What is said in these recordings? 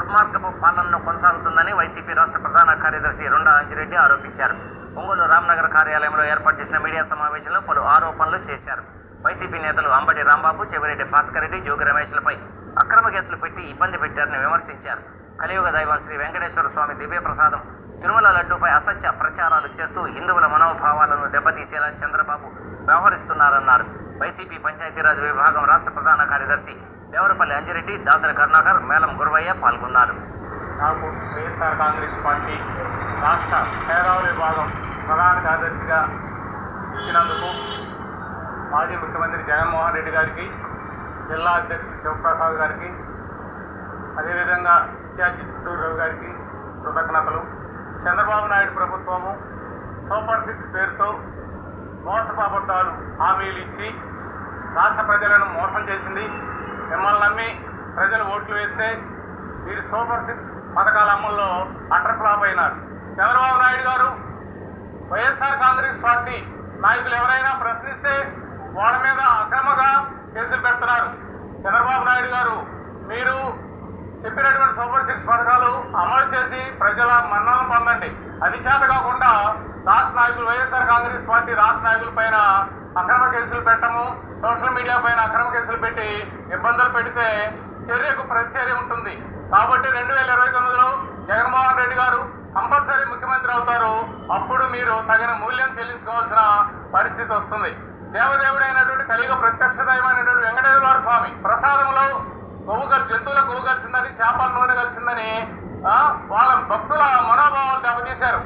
దుర్మార్గపు పాలనను కొనసాగుతుందని వైసీపీ రాష్ట్ర ప్రధాన కార్యదర్శి రొండా అంజిరెడ్డి ఆరోపించారు. ఒంగోలు రామ్నగర్ కార్యాలయంలో ఏర్పాటు చేసిన మీడియా సమావేశంలో పలు ఆరోపణలు చేశారు. వైసీపీ నేతలు అంబటి రాంబాబు, చెవిరెడ్డి భాస్కర్ రెడ్డి, జోగి రమేష్లపై అక్రమ కేసులు పెట్టి ఇబ్బంది పెట్టారని విమర్శించారు. కలియుగ దైవం శ్రీ వెంకటేశ్వర స్వామి దివ్య ప్రసాదం తిరుమల లడ్డూపై అసత్య ప్రచారాలు చేస్తూ హిందువుల మనోభావాలను దెబ్బతీసేలా చంద్రబాబు వ్యవహరిస్తున్నారన్నారు. వైసీపీ పంచాయతీరాజ్ విభాగం రాష్ట్ర ప్రధాన కార్యదర్శి దేవరపల్లి అంజిరెడ్డి, దాసరి కరుణాకర్, మేలం గురవయ్య పాల్గొన్నారు. నాకు వైఎస్ఆర్ కాంగ్రెస్ పార్టీ రాష్ట్ర పేదవాళ్ళ విభాగం ప్రధాన కార్యదర్శిగా ఇచ్చినందుకు మాజీ ముఖ్యమంత్రి జగన్మోహన్ రెడ్డి గారికి, జిల్లా అధ్యక్షుడు శివప్రసాద్ గారికి, అదేవిధంగా ఇన్ఛార్జి చుట్టూరు రవి గారికి కృతజ్ఞతలు. చంద్రబాబు నాయుడు ప్రభుత్వము సూపర్ 6 పేరుతో మోసపాబద్ధాలు హామీలు ఇచ్చి రాష్ట్ర ప్రజలను మోసం చేసింది. మిమ్మల్ని నమ్మి ప్రజలు ఓట్లు వేస్తే మీరు సూపర్ 6 పథకాల అమల్లో అటర్ఫ్లాప్ అయినారు. చంద్రబాబు నాయుడు గారు వైఎస్ఆర్ కాంగ్రెస్ పార్టీ నాయకులు ఎవరైనా ప్రశ్నిస్తే వాళ్ళ మీద అక్రమంగా కేసులు పెడుతున్నారు. చంద్రబాబు నాయుడు గారు మీరు చెప్పినటువంటి సూపర్ 6 పథకాలు అమలు చేసి ప్రజల మన్నలను పొందండి. అది చేత కాకుండా రాష్ట్ర నాయకులు, వైఎస్ఆర్ కాంగ్రెస్ పార్టీ రాష్ట్ర నాయకుల పైన అక్రమ కేసులు పెట్టము, సోషల్ మీడియా పైన అక్రమ కేసులు పెట్టి ఇబ్బందులు పెడితే చర్యకు ప్రతిచర్య ఉంటుంది. కాబట్టి 2029లో జగన్మోహన్ రెడ్డి గారు కంపల్సరీ ముఖ్యమంత్రి అవుతారు. అప్పుడు మీరు తగిన మూల్యం చెల్లించుకోవాల్సిన పరిస్థితి వస్తుంది. దేవదేవుడైనటువంటి కలియుగ ప్రత్యక్ష దైవమైనటువంటి వెంకటేశ్వర స్వామి ప్రసాదంలో జంతువుల కొవ్వు కలిసిందని, చేపల నూనె కలిసిందని వాళ్ళ భక్తుల మనోభావాలు దెబ్బతీశారు.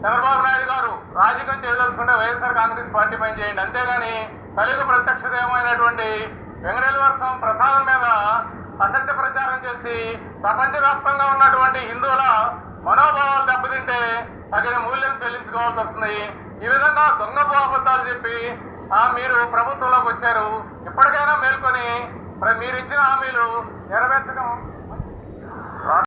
చంద్రబాబు నాయుడు గారు రాజకీయం చేయదలుచుకుంటే వైఎస్ఆర్ కాంగ్రెస్ పార్టీ పని చేయండి, అంతేగాని కలియుగ ప్రత్యక్ష దైవమైనటువంటి వెంకటేశ్వర స్వామి ప్రసాదం మీద అసత్య ప్రచారం చేసి ప్రపంచవ్యాప్తంగా ఉన్నటువంటి హిందువుల మనోభావాలు దెబ్బతింటే తగిన మూల్యం చెల్లించుకోవాల్సి వస్తుంది. ఈ విధంగా దొంగ అబద్ధాలు చెప్పి మీరు ప్రభుత్వంలోకి వచ్చారు. ఇప్పటికైనా మేల్కొని మీరు ఇచ్చిన హామీలు నెరవేర్చడం